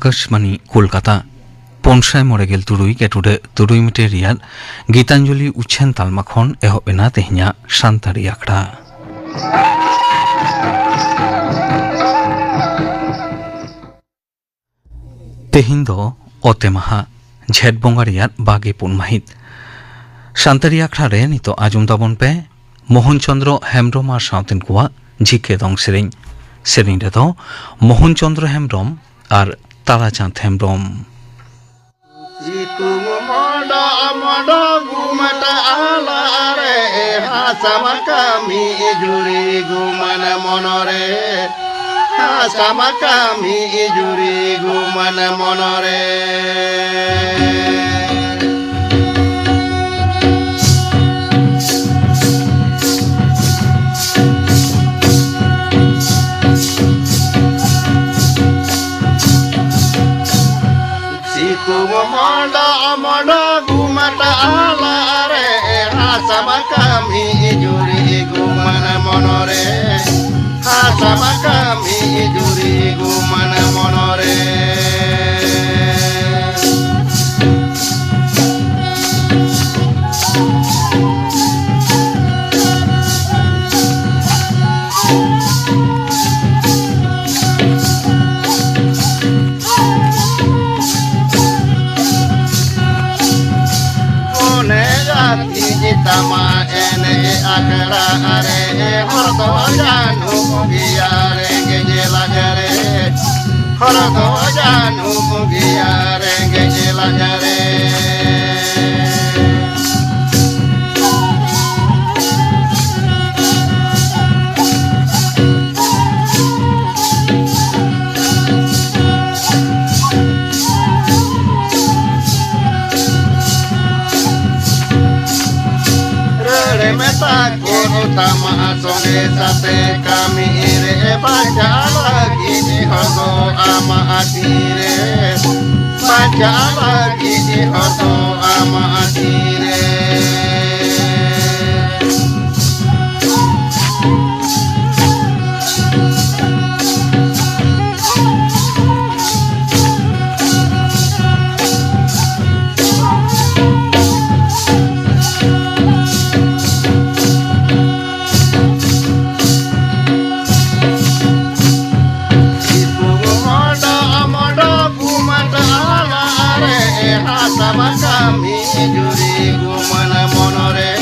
আকাশবাণী কলকাতা 5 गेटुडे तुरुई मिटे रियाद गीतांजलि उच्छेन तालमाखन एहबेना तेहनिया सानतारि आखड़ा तेहिन दो ओते माहा झेट बंगा रियाद 22 माहित सानतारि आखड़ा रे नितो आजुम दाबन पे मोहन चंद्र हेम्ब्रम आर सावतेन कुआ झिके दं सेरें सेरें रे दो मोहन चंद्र हेम्ब्रम आर Tarachand Hembram Situng moda moda gumata ala re sama kami juri gumana monore sama kami juri gumana monore Moda gumata ala re sama kami juri gumana monore sama kami juri gumana monore Tama ene akara are hordo janu giyare gejela jare hordo janu giyare gejela jare Tama sore sate kami ire baca lagi di hodo ama atire baca lagi di hodo ama atire sama kami juri gumana monore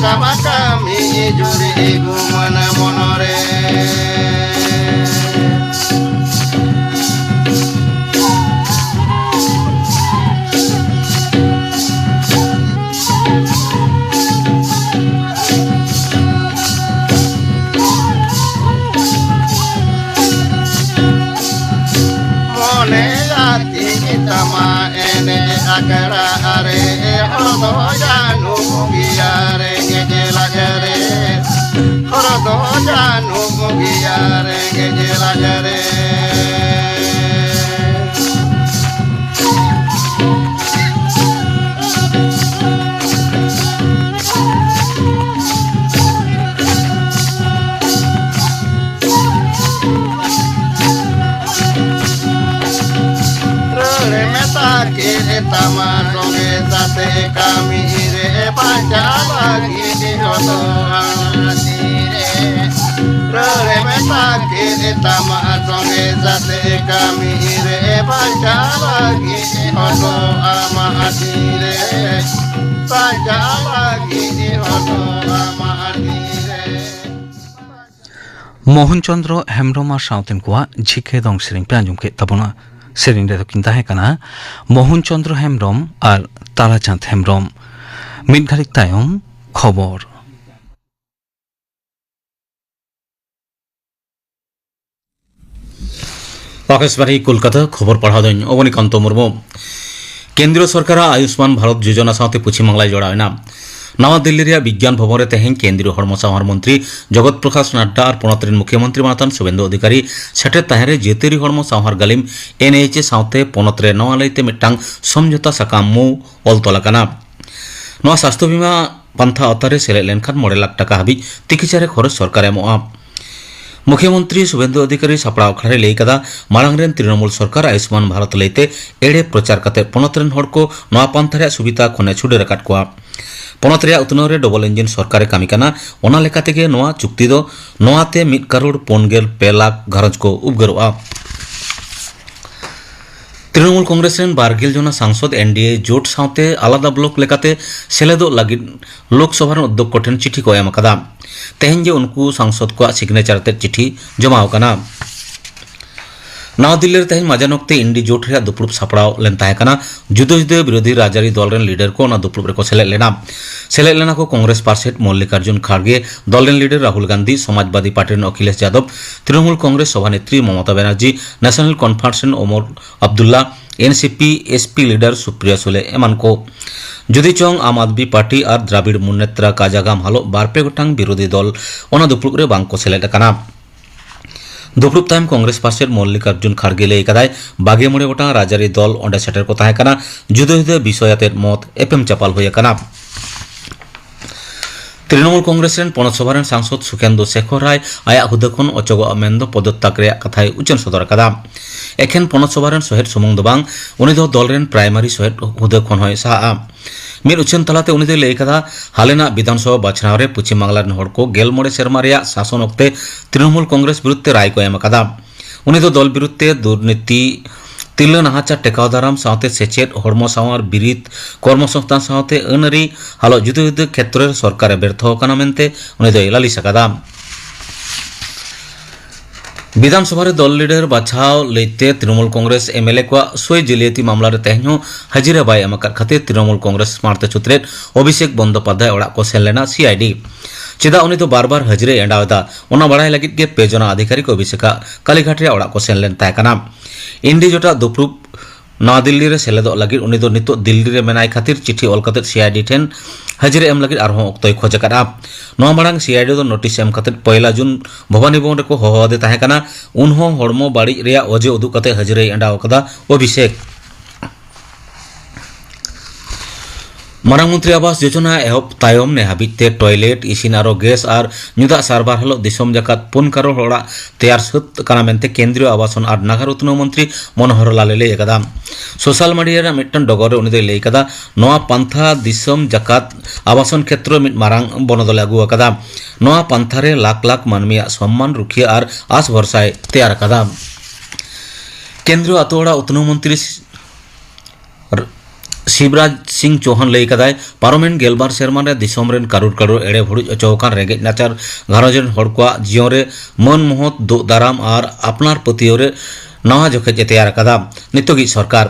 sama kami juri gumana monore Tama ene akara are hordo janu giyare gejela jare hordo janu giyare gejela jare Tama songe sate kami ire baca lagi di hodo atire Rere metake tama songe sate kami ire baca lagi di hodo ama atire baca lagi di hodo ama atire Mohan Chandra Hembram आर सावतेन कुआ झिके दं सेरें पे आंजुम के तबना सेरें रे किंता है कना मोहन चंद्र हेम्ब्रम और ताराचांद हेम्ब्रम मिट घारिक तायम खबर आकाशवाणी कलकाता खबर पढ़ा दिन अवनीकांत मुर्मू केंद्र सरकार आयुष्मान भारत योजना साथे पश्चिम बांगलाय जड़ायना नवा दिल्ली विज्ञान भवन में तेहें केंद्रीय हड़मसामार मंत्री जगत प्रकाश नड्डा और पणतरेन मुख्यमंत्री मानतान शुभेंदु अधिकारी सेटे ताहेरे जेतेरी हड़मसामार गालिम एनएचए साथे पणतरे नवालयते मिट्टांग समझौता साकाम मो ऑल तोलाकाना नवा स्वास्थ्य बीमा पांथा अवतारे सेलेद लेनखान 9 लाख टाका हाबी चिकित्सारे खरच सरकार एमोआ मुख्यमंत्री शुभेंदु अधिकारी सापड़ा अखड़ा लई कदा मारांग रेन तृणमूल सरकार आयुष्मान भारत लेते एड़े प्रचार करते पनत रेन हड़ को नवा पांथा रे सुविधा खने छुड़े रकाट कोआ पनत रे उतनाव रे डबल इंजिन सरकार कामी काना ओना लेका तेगे नवा चुक्ति दो नवाते 1 करोड़ 5 लाख घरज को उपगरोआ तृणमूल कांग्रेस रेन 12 जना सांसद एनडीए जोट सावते आलादा ब्लॉक लेकाते सेलेदो लगी लोकसभा रेन उद्योग कोठेन चिठी को एम कदा तेहें जे उनको सांसद को सिग्नेचर ते चिठी जमा होकना नवा दिल्ली रे तेहें मजान वक्ते इंडी जोट रे दुपुरुब सापड़ाव लेन ताहेकना जुदो जुदो विरोधी राजारी दल रेन लीडर को ना दुपुरुब रे को सेलेद लेना को कांग्रेस पार्षद मल्लिकार्जुन खड़गे दल रेन लीडर राहुल गांधी समाजवादी पार्टी रेन अखिलेश यादव तृणमूल कांग्रेस सभानेत्री ममता बनर्जी नेशनल कॉन्फ्रेंस रेन Omar Abdullah NCP SP leader Supriya Sule एमान को जुदी चौंग आम आदमी पार्टी और द्राविड़ मुन्नेत्रा काजागाम हालो बारपे गोटांग विरोधी दल ओना दुपुरुब रे बांग को सेलेद अकाना दुपुरुब तायम कांग्रेस पार्षद मल्लिकार्जुन खड़गे लई कदाय 22 गोटांग राजारी दल ओंडे सेटर को ताहेकना जुदो जुदो विषयाते मत एपएम चापाल होय अकाना तृणमूल कांग्रेस रेन पनत सभा रेन सांसद सुखेंदु शेखर राय आया हुदा खन अचग मेंदो पदत्याग रे कथाय उचन सदर कदा एखेन पनत सभा रेन सहेद सुमुंग दबांग उनी दो दल रेन प्राइमरी सहेद हुदा खन होय साहा मिर उचन तलाते उनी दे लई कदा हालेना विधानसभा बाछनाव रे पश्चिम बांग्ला रेन हड़ को 11 सेरमा रेया शासन वक्ते तृणमूल कांग्रेस विरुद्धे राय को एम कदा उनी दो दल विरुद्धे दुर्नीति तिल्ला नाहाचार टेकाव दाराम सावते सेचेद हड़मो सावार बिरित कर्मसंस्थान सावते अनारी हालो जुदो जुदो क्षेत्र सरकार व्यर्थ होकाना मेनते उनी दो लालिश अकादा विधानसभा रे दल लीडर बाछाव लेते तृणमूल कांग्रेस एमएलए को सोय जलियाती मामला रे तेहनो हाजिरा बाय एमकर खातिर तृणमूल कांग्रेस स्मार्ट छुत्रेट अभिषेक बंदोपाध्याय ओड़ा को सेन लेना सीआईडी चेदा उनी तो बार बार हाजिरे एंडावदा ओना बड़ाई लगित गे पेजना अधिकारी को अभिषेक कालीघाट रे ओड़ा को सेन लेन तायकना इंडी जोटा दुपुरुब नवा दिल्ली रे सेलेदो लगित उनी दो नितो दिल्ली रे मेनाय खातिर चिठी ऑल कते सीआईडी ठेन हाजिरे एम लगित आरहों अक्तय खोज अकादा नवा मांग सीआईडी दो नोटिस एम कते 1 जून भवानी भवन रे को होहोदे ताहेकना उनहो हड़मो बाड़ी रेया ओजे उदु कते हाजिरे एंडाव कदा अभिषेक मारांग मंत्री आवास योजना एहब तायम ने हाबिते टॉयलेट इसिन आरो गैस और ᱧᱩᱫᱟᱜ सारबार हलो दिसम जाकात 5 करोड़ होड़ा तैयार सत काना मेनते केंद्रीय आवासन और नागर उत्तन मंत्री मनोहर लाल ले एकदा सोशल मीडिया रे मिटन डगर रे उनी दे ले एकदा नवा पंथा दिसम जाकात आवासन क्षेत्र मिट मारांग बनदल आगु एकदा नवा पंथा रे लाख लाख मानमिया सम्मान रुखिया और आस भरसाय तैयार एकदा केंद्रीय अतोड़ा उत्तन मंत्री शिवराज सिंह चौहान लई कदाय पार्लियामेंट गेलबार सेरमा रे दिसम रेन कारुर कारुर एड़े भुड़ुज अचौकान रेंगेज नाचार घारंज रेन हड़ को जियो रे मन मोहत दो दाराम और अपनार पतियो रे नवा जोखेज तैयार कदा नितोगी सरकार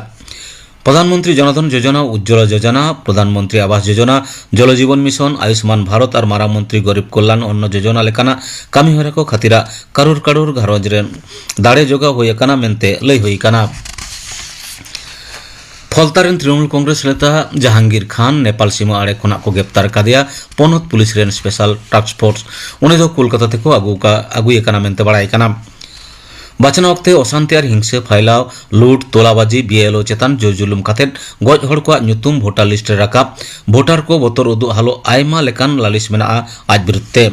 प्रधानमंत्री जनधन योजना उज्ज्वल योजना प्रधानमंत्री आवास योजना जल जीवन मिशन आयुष्मान भारत और मारा मंत्री गरीब कल्याण अन्न योजना लेकाना कामी हरा को खातिरा कारुर कारुर घारंज रेन दाड़े जोगा होय काना मेनते लई होई काना फलतारेन तृणमूल कांग्रेस नेता जहांगीर खान नेपाल सीमा आड़े खुना को गिरफ्तार कर पनत पुलिस रेन स्पेशल टास्क फोर्स उन्हें दो कोलकाता ते को आगुए काना मेनते बड़ाई काना बाचना वक्ते अशांति और हिंसा फैलाव लूट तोलाबाजी बीएलओ चेतान जो जुलुम काते गज हड़ को नुतुम भोटार लिस्ट रे राकाब भोटार को बोतर उदु हालो आयमा लेकान लालिश मेना आज बिरुद्धे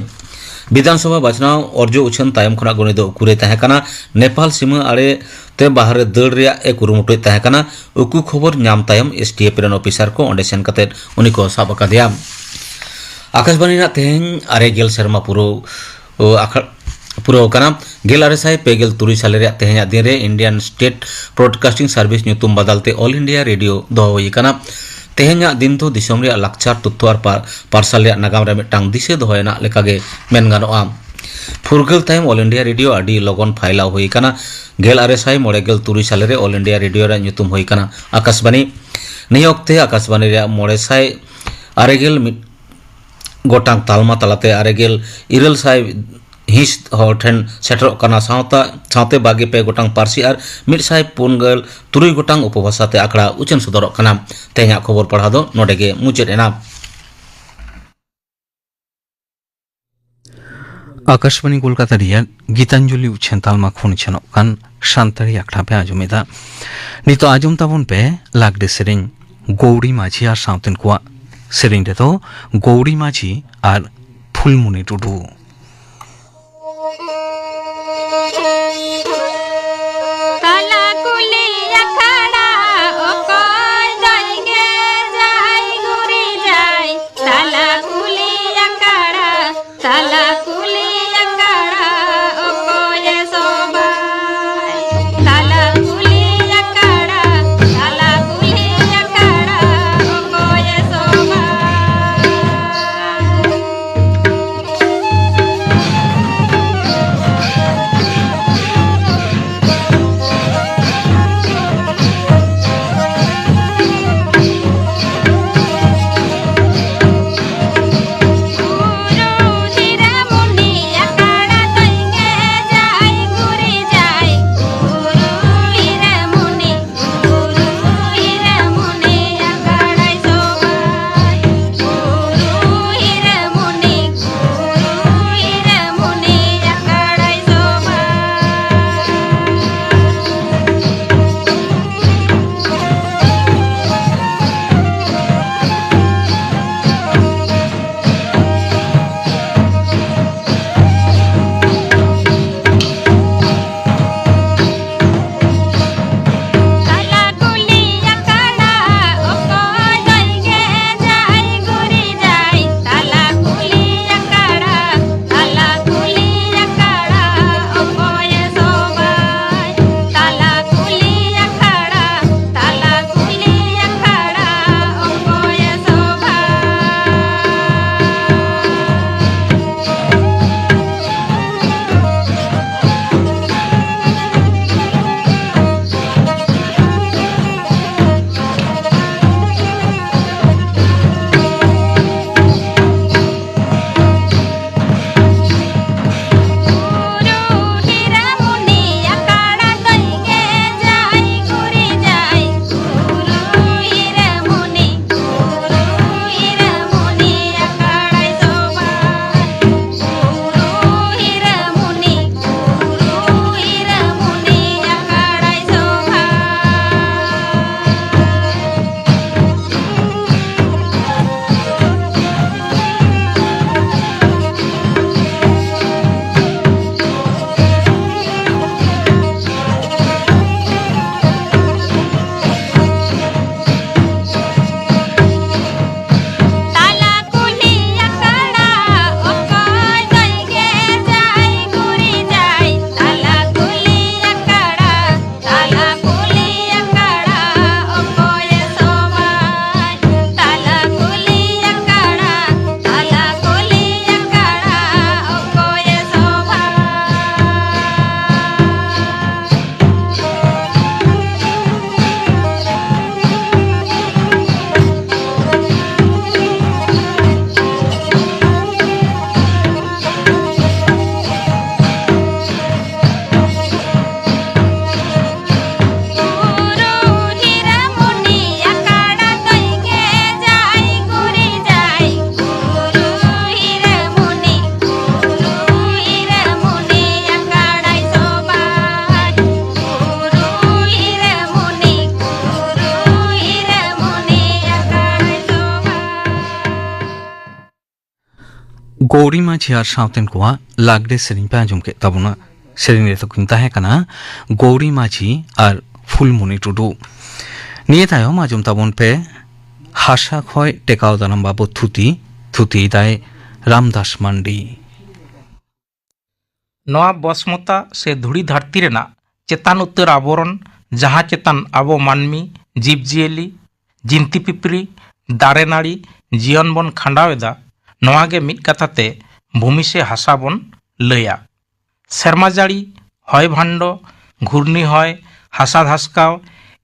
विधानसभा बाचनाव अर्जो उछन तायम खना गणि दो कुरे ताहेकाना नेपाल सीमा आड़े ते बाहर दड़ रे ए कुरुमुटुय ताहेकाना उकु खबर नाम तायम एसटीएफ रेन ऑफिसर को ओंडे सेन कते उनी को साब अकादिया आकाशवाणी ना तेहें 9 सेरमा पुरो काना 1953 साल रे तेहें दिन रे इंडियन स्टेट ब्रॉडकास्टिंग सर्विस नुतुम बदलते ऑल इंडिया रेडियो दो हुई काना तेहें दिन तो दिसम रे लाक्चार तथ्य और पार्सल रे नागाम रे मिटांग दिसे दोहयना लेकागे मेन गानोआ फुरगल तायम ऑल इंडिया रेडियो आडी लगन फाइलाव हुई काना 1993 साल रे ऑल इंडिया रेडियो रे नुतुम हुई काना आकाशवाणी निय वक्ते आकाशवाणी रे 990 गोटांग तालमा तलाते 990 हिस हठेन सेटर काना सावते 22 गोटांग पारसी और 153 गोटांग उपभाषाते आकड़ा उचन सदर काना तेहें खबर पढ़ा दो नोडेगे मुचेद एना आकाशवाणी कोलकाता रिया गीतांजलि उछेन तालमा खुन छनोकान शांतारी आखड़ा पे आजुमेदा नितो आजुम ताबन पे लागदे सेरें गौरी माझी और सावतेन कुआ सेरें दे तो गौरी माझी और फुलमुनि टुडू गौरी माझी और सावतेन कोआ लागड़े सेरिंग पे आंजम के तबुना सेरिंग रे तो किंता है कना गौरी माझी और फुलमुनि टुडू निये तायम आंजम तबुन पे हासा खय टेकाव दानाम बाबू थुती दाय रामदास मांडी नवा बसमता से धुड़ी धरती रेना चेतान उत्तर आवरण जहाँ चेतान आबो मानमी जीवजियली जिंती पिपरी दारे नाड़ी जीवन बन खांडावेदा नवागे मिट कथाते भूमि से हासा बन लया सेरमा जाड़ी हय भाण्ड घूर्णी हय हासा धासकाव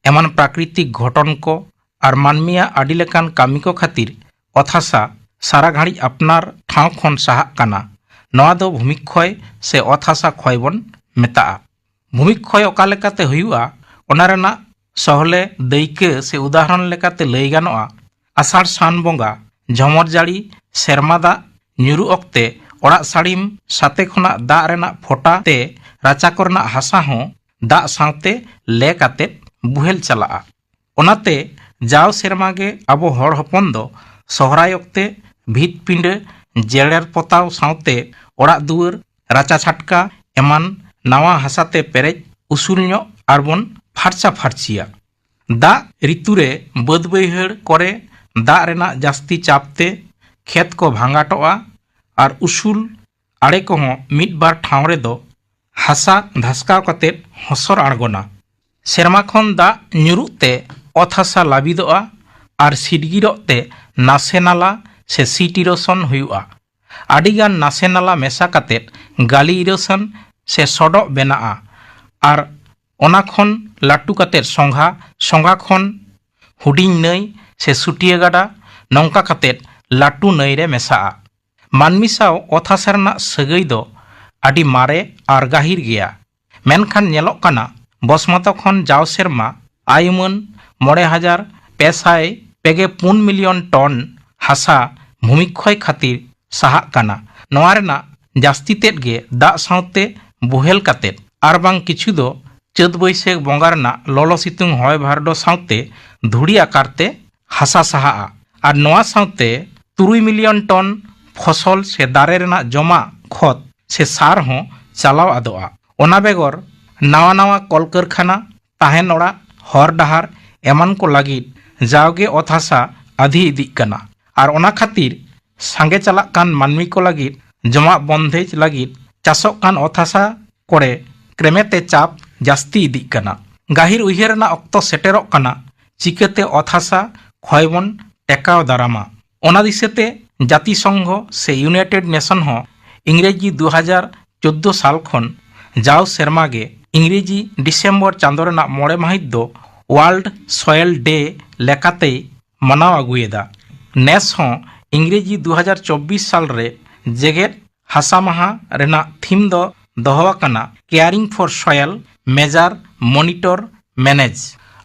एमन प्राकृतिक घटन को और मानमिया आडी लेकान कामी को खातिर अत हासा सारा घाड़ी अपनार ठाव खन साहाक काना नवा दो भूमिक्षय से अत हासा क्षय बन मेता भूमिक्षय ओका लेकाते हुआ ओना रेना सहले दायिका से उदाहरण लेकाते लई गानोआ आषाढ़ सान बंगा झमर जाड़ी सेरमा दा ᱧᱩᱨᱩ ᱚᱠᱛᱮ ᱚᱲᱟᱜ ᱥᱟᱹᱲᱤᱢ ᱥᱟᱛᱮ ᱠᱷᱚᱱᱟᱜ ᱫᱟᱜ ᱨᱮᱱᱟᱜ ᱯᱷᱚᱴᱟ ᱛᱮ ᱨᱟᱪᱟ ᱠᱚᱨᱮᱱᱟᱜ ᱦᱟᱥᱟ ᱦᱚᱸ ᱫᱟᱜ ᱥᱟᱶᱛᱮ ᱞᱮ ᱠᱟᱛᱮ ᱵᱩᱦᱮᱞ ᱪᱟᱞᱟᱜᱼᱟ ᱚᱱᱟᱛᱮ ᱡᱟᱣ ᱥᱮᱨᱢᱟ ᱜᱮ ᱟᱵᱚ ᱦᱚᱲ ᱦᱚᱯᱚᱱ ᱫᱚ ᱥᱚᱦᱨᱟᱭ ᱚᱠᱛᱮ ᱵᱷᱤᱛ ᱯᱤᱸᱰᱟᱹ ᱡᱮᱲᱮᱨ ᱯᱚᱛᱟᱣ ᱥᱟᱶᱛᱮ ᱚᱲᱟᱜ ᱫᱩᱣᱟᱹᱨ ᱨᱟᱪᱟ ᱪᱷᱟᱴᱠᱟ ᱮᱢᱟᱱ ᱱᱟᱣᱟ ᱦᱟᱥᱟᱛᱮ ᱯᱮᱨᱮᱡ ᱩᱥᱩᱞ ᱧᱚᱜ ᱟᱨᱵᱚᱱ ᱯᱷᱟᱨᱪᱟ ᱯᱷᱟᱨᱪᱤᱭᱟ ᱫᱟᱜ ᱨᱤᱛᱩᱨᱮ ᱵᱟᱹᱫ ᱵᱟᱹᱭᱦᱟᱹᱲ ᱠᱚᱨᱮ ᱫᱟᱜ ᱨᱮᱱᱟᱜ ᱡᱟᱹᱥᱛᱤ ᱪᱟᱯᱛᱮ खेत को भांगाटोआ और उसूल आड़े को मिट बार ठाव रे दो हासा धसकाव कते हसर आड़गोना सेरमा खन दा ᱧᱩᱨᱩᱜते अत हासा लाबिदोआ और सिडगिरते नासे नाला से सीट इरोसन हुआ आडिगान नासे नाला मेसा कते गाली इरोसन से सडो बेनाआ और ओना खन लाटू कते संघा खन हुडिंग नई से सुटिया गाडा नौका कते लाटू नई रे मेसा मानमी साव अत हासा रना सगई दो आडी मारे और गाहिर गया मेनखान नेलोक काना बसमता खन जाव सेरमा आयुमन 9,554 मिलियन टन हासा भूमिक्षय खातिर साहा काना नोआ रेना जास्ती तेद गे दाग सावते बुहेल काते आर बांग किछु दो चैत बैसाख बंगा रेना ललो सितुंग हय भारडो सावते धुड़ी आकारते हासा साहा और नोआ सावते 3 मिलियन टन फसल से दारे रेना जमा खत से सार हों चालाव आदोआ ओना बेगर नावा नावा कलकारखाना ताहेन ओड़ा हर डाहार एमान को लागिद जावगे अत हासा आधी इदिग काना और ओना खातिर सांगे चालाक कान मानमी को लागिद जमा बंधेज लागिद चासोक कान अत हासा करे क्रेमेते चाप जास्ती इदिग काना गाहिर उइहार रेना अक्तो सेटेरोक काना चिकाते अत हासा क्षय बन टेकाव दारामा ओना दिसेते जातिसंघ से यूनाइटेड नेशन हो इंग्रेजी 2014 साल खन जाव सेरमागे इंग्रेजी डिसेम्बर चांदो रेना 9 माहित दो वर्ल्ड सॉयल डे लेकाते मनाव आगुएदा नेस हो इंग्रेजी 2024 साल रे जेगेट हासा माहा रेना थीम दो दोहवाकाना caring for soil measure monitor manage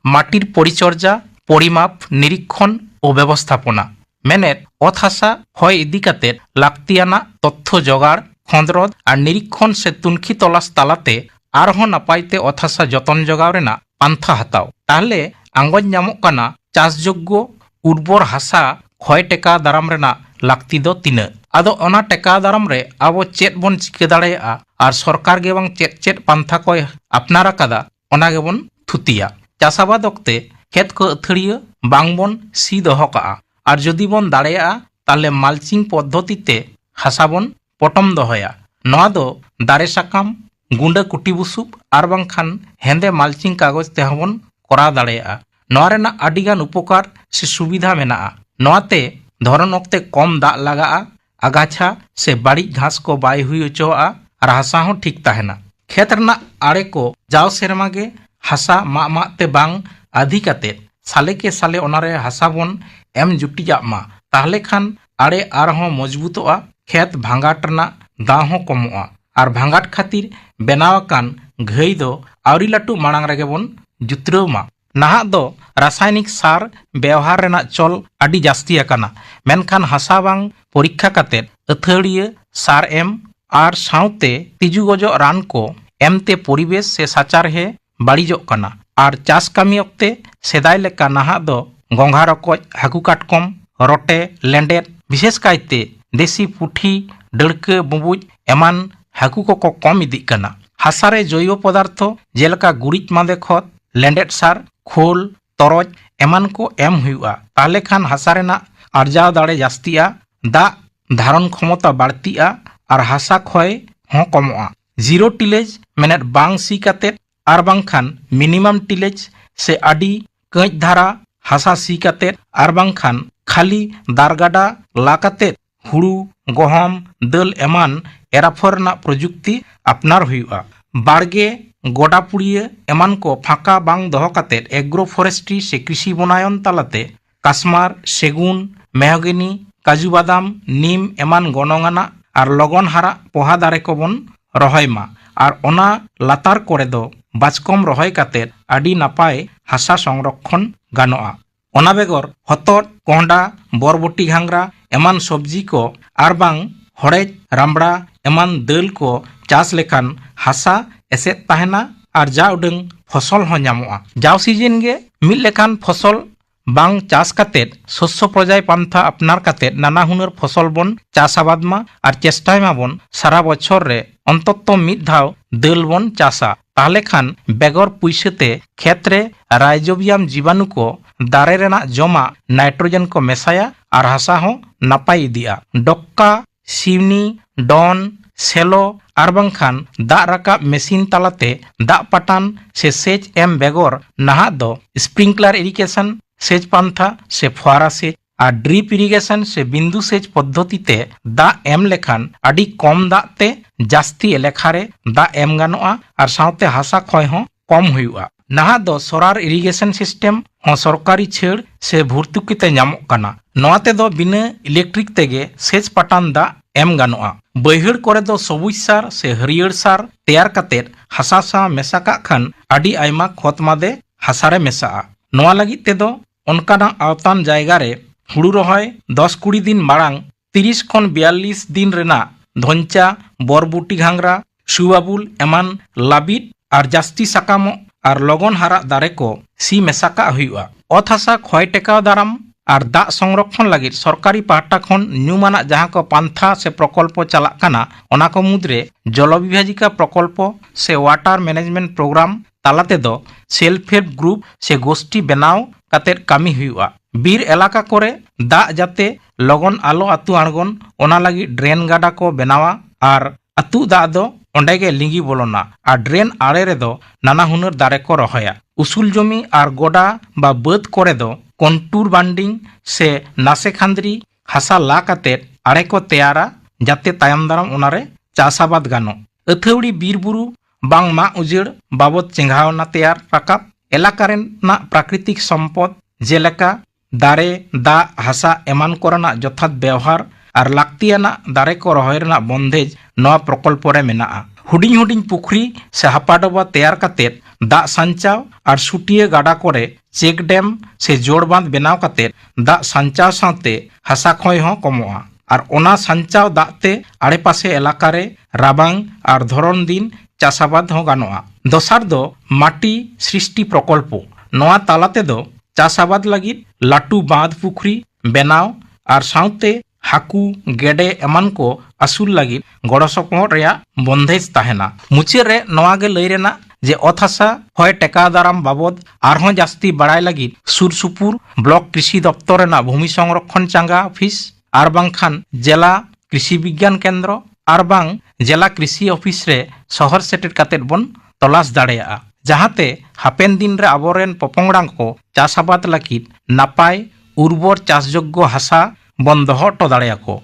माटिर परिचर्या परिमाप निरीक्षण और व्यवस्थापना मेनेट अत हासा हय इदी काते लाक्तियाना तथ्य जोगाड़ खंद्रद और निरीक्षण से तुनखी तलाश तालाते आरहों नापायते अत हासा जतन जोगाव रेना पान्था हताव ताहले आंगज नामोग काना चाषयोग्य उर्वर हासा क्षय टेका दाराम रेना लाक्ति दो तिना आदो ओना टेका दाराम रे आबो चेत बन चिका दाड़ेया और सरकार गे बांग चेत पान्था को आपनार आकादा ओना गेबन थुतिया चाषाबाद ओक्ते खेत को अथड़िया बांग बन सी दोहो काआ और जदि बन दाड़ेया ताले मालचिंग पद्धतिते हासा बन पटम दोहया नोआ दो दारे साकाम गुंडा कुटी बुसुब और बांखान हेंदे मालचिंग कागज तेहबन करा दाड़ेया नोआ रेना आडिगान उपकार से सुविधा मेनाआ नोआते धरन ओक्ते कम दाग लागाआ आगाछा से बाड़ी घास को बाय हुई होचोआ और हासा हो ठीक ताहेना खेत रेना आड़े को जाव सेरमागे हासा मा माते बांग आधी काते साले के साले ओनारे हासा बन एम जुटिया मा ताहले खान आड़े आरहों मजबूतोआ खेत भांगाट रेना दा हों कमोआ और भांगाट खातिर बेनावाकान घाई दो आवरी लाटू मांग रेगे बन जुतराव मा नाहा दो रासायनिक सार व्यवहार रेना चल आडी जास्ती आकाना मेनखान हासा बांग परीक्षा काते अथड़िया सार एम और साउते तिजु गजो रान को एमते परिवेश से साचारहे बाड़ीजोग काना और चाष कामी ओक्ते सेदाय लेका नाहा दो गंगा रकज हाकू काटकम रोटे लेंडेट विशेष कायते देसी पुठी डड़का बुबुज एमान हाकू को कम इदिग कना। हासारे जैव पदार्थ जेलका गुरिज मादे खत लेंडेट सार खोल तरज एमान को एम हुआ ताले खान हासा रेना आर्जाव दाड़े जास्तिया दा धारण क्षमता बाड़तिया और हासा क्षय हों कमोआ। जीरो टिलेज मेनेट बांग सी कातेत आर बांग खान मिनिमाम टिलेज से आडी कच धारा हासा सी कातेत आर बांग खान खाली दारगाडा ला कातेत हुड़ू गहम दल एमान एराफर ना प्रजुक्ति अपनार हुआ। बाड़गे गोडा पुड़िया एमान को फाँका बांग दहो कातेत एग्रो फरेस्ट्री से कृषि बनायन तालाते काश्मार सेगुन मेहगनी काजू बादाम नीम एमान गनंगाना और लगन हारा पोहा दारे को बन रहायमा और ओना लातार करे दो बाचकम रहाय कातेत आडी नापाय हासा संरक्षण गानोआ। ओना बेगर हतट कोहडा बरबटी घांगरा एमान सब्जी को आर बांग हड़ेज रामड़ा एमान दल को चास लेखान हासा एसेद ताहेना और जा उडंग फसल हो नामोआ। जाव सीजन गे मिल लेखान फसल बांग चास कातेत शस्य प्रजाय पान्था अपनार कातेत नाना हुनर फसल बन चास आबाद मा और चेष्टाय माबन सारा बछर रे अंतत मिद धाव दल बन चासा ताहले खान बेगर पुइसते खेत रे राइजोबियम जीवाणु को दारे रेना जमा नाइट्रोजन को मेसाया और हासा हो नापाय इदिया। डक्का सिवनी डन सेलो और बांखान दा राकाब मेसिन तालाते दा पाटान से सेच एम बेगर नाहा दो स्प्रिंकलर इरिगेशन सेच पान्था से फुआरा सेच और ड्रिप इरिगेशन से बिंदु सेच पद्धतिते दा एम लेखान आडी कम दाते जास्ती एलेखारे दा एम गानोआ और साउते हासा क्षय हो कम हुआ। नाहा दो सोलार इरिगेशन सिस्टम हो सरकारी छेड़ से भर्तुकीते नामोग काना। नोआते दो बिना इलेक्ट्रिक तेगे सेच पाटान दा एम गानोआ। बैहड़ करे दो सबुज सार से हरियर सार तैयार कातेत हासा सा मेसा काग खान आडी आयमा खत मादे हासारे मेसाआ। नोआ लगित तेदो ओनकाना आवतान जायगा रे हुड़ू रहाय 10-20 दिन माड़ांग 30 खन 42 दिन रेना धनचा बरबुटी घांगरा सुबाबुल एमान लाबिद और जास्ती साकामो और लगन हारा दारे को सी मेसाका हुआ। अत हासा क्षय टेकाव दाराम और दा संरक्षण लगित सरकारी पाहटा खन न्यूमाना जहाँ को पान्था से प्रकल्प चलाक काना ओना को मुद्रे जल विभाजिका प्रकल्प से वाटर मैनेजमेंट प्रोग्राम तालाते दो सेल्फ हेल्प ग्रुप से गोष्ठी बनाव कातेर कामी हुआ। बीर एलाका करे दा जाते लगन आलो आतु आड़गन ओना लगी ड्रेन गाडा को बनावा और आतु दा दो ओंडेगे लिंगी बोलोना और ड्रेन आड़े रे दो नाना हुनर दारे को रहाया। उसूल जमी और गोडा बा बाद करे दो कंटूर बांडिंग से नासे खांदरी हासा ला कातेर आड़े को तैयारा जाते तायम दाराम ओनारे चासाबाद गानो। अथौड़ी बीर बुरु बांग मा उजेड़ बाबद चेंघावना तैयार राकाब एलाकारेन ना प्राकृतिक सम्पद जेलेका दारे दा हासा एमान कोरना जथात व्यवहार और लाक्तियाना दारे को रहाय रेना बंदेज नवा प्रकल्प रे मेनाआ। हुडिंग हुडिंग पुखरी से हापाडोबा तैयार कातेत दा संचाव और सुटिया गाडा करे चेक डैम से जोड़ बांध बनाव कातेत दा संचाव साथे हासा क्षय हो कमोआ और ओना संचाव दाते आड़े पासे एलाकारे राबांग और धरन दिन चाषाबाद हो गानोआ। दोसार दो माटी सृष्टि प्रकल्प नवा तालाते दो चाषाबाद लगित लाटू बांध पुखरी बनाव और साउते हाकू गेडे एमान को आसूल लगित गड़ो सपोहद रेया बंदेज ताहेना। मुचाद रे नवा गे लई रेना जे अत हासा क्षय टेका दाराम बाबद आरहों जास्ती बाड़ाय लगित सुर सुपुर ब्लॉक कृषि दप्तर रेना भूमि संरक्षण चांगा ऑफिस आर बांखान जिला कृषि विज्ञान केंद्र आर बांग जिला कृषि ऑफिस रे शहर सेटेट कातेत बन तलाश दाड़ेया जहाते हापेन दिन रे आबोरेन पपंगड़ां को चाषाबाद लगित नापाय उर्वर चाषयोग्य हासा बन दहो हटो दाड़ेयाको।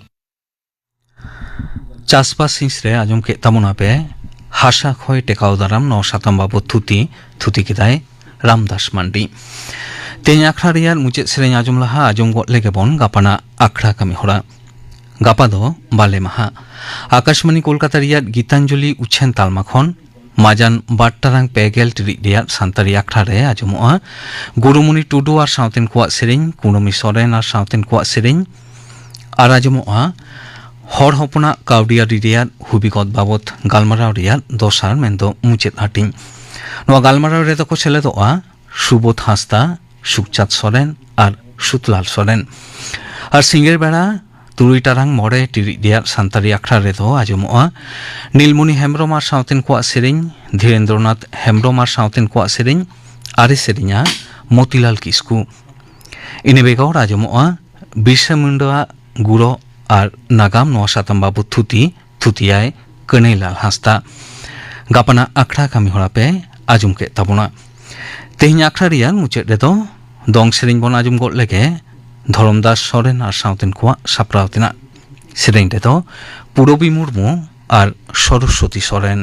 चाषबास हिंसरे आजम के तमुना पे हासा क्षय टेकाव दाराम नौ साताम बाबद थुती किदाय रामदास मांडी। तेज आखड़ा रेयार मुचाद सेरें आजम लाहा आजम गद लेगेबन गापाना आखड़ा कामी हरा। गापा दो बाले माहा आकाशवाणी कलकाता रेयार गीतांजलि उच्छेन तालमा खन माजान 8 टारां 5 टिरिज रेयार सान्तारी आखड़ा रे आजमोआ गुरुमणि टुडू और सावतेन कोआ सेरें कुनमी सोरेन और सावतेन कोआ सेरें और आजमोआ हर हपना काउडियारि रेयार हुबिगत बाबद गालमाराव रेयार दोसार मेन्दो मुचाद हाटिंग। नोआ गालमाराव रे दको सेलेदोआ सुबोध हांसदा सुखचाँद सोरेन और सुतलाल सोरेन और सिंगेर बेड़ा तुरुई टारांग मोड़े टिरिज रियाद सानतारी आखड़ा रेदो आजमोआ नीलमणि हेम्ब्रम आर सावतेन कोआ सेरेñ धीरेन्द्रनाथ हेम्ब्रम आर सावतेन कोआ सेरेñ आरे सेरेña मोतीलाल किस्कू इने बेगाव आजमोआ बिरसा मुंडा गुरो आर नागाम नोआ साताम बाबू थुतियाय कनैलाल हांसदा गापाना आखड़ा कामी हरा पे आजुम के ताबोना तेहिं आखड़ा रियाद मुचाद रेदो दंग सेरेñ बन आजुम गद लेगे धरमदास सोरेन आर सावतेन कोआ साप्राव तेना सेरेñ रेदो पुरबी मुर्मू आर Saraswati Soren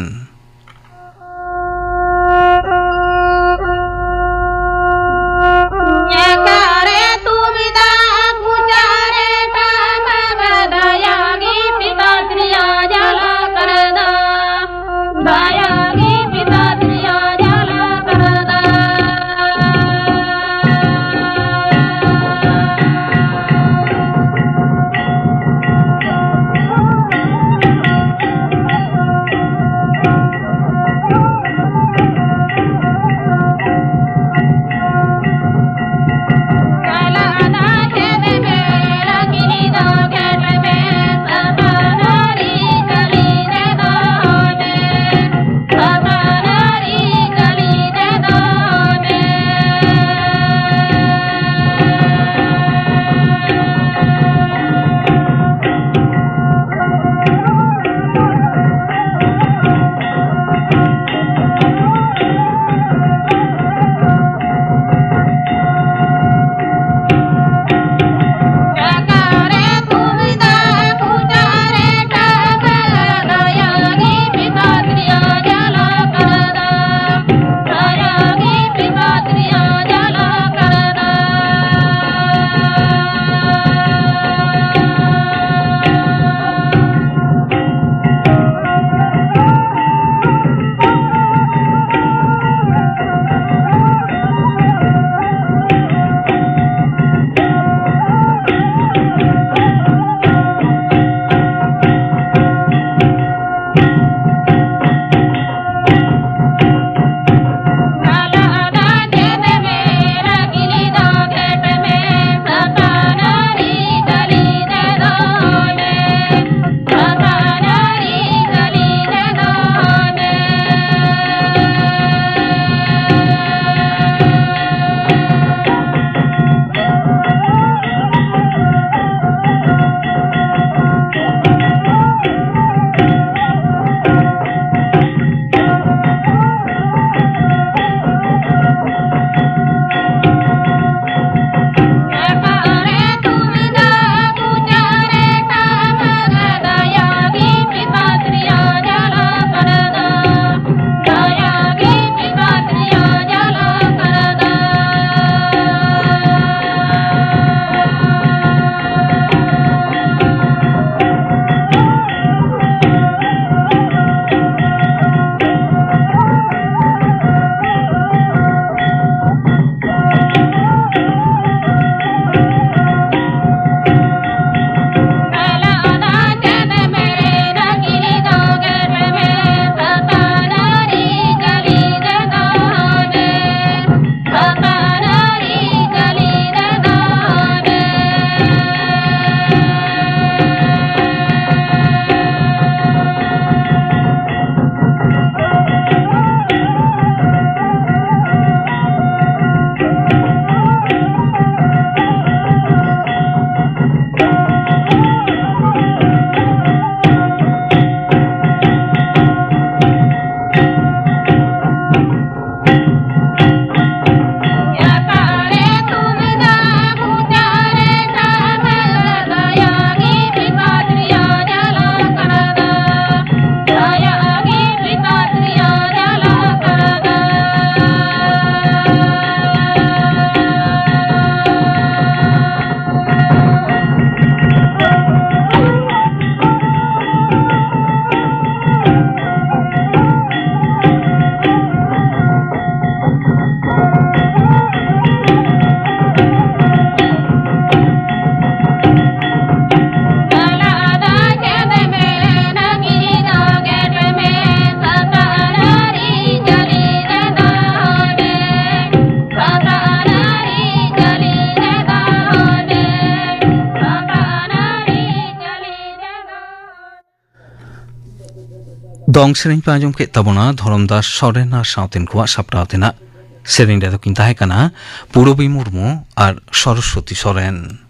dong sering pa anjom ke tabona Dhoromdas Soren ar sautin kuwa sapra tena sering redo kin tahe kana Purobi Murmu ar Saraswati Soren.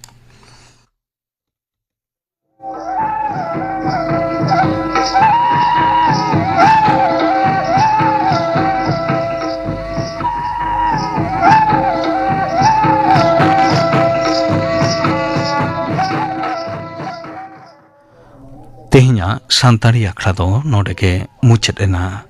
Tehnya santari akhra do node ke muchet ena.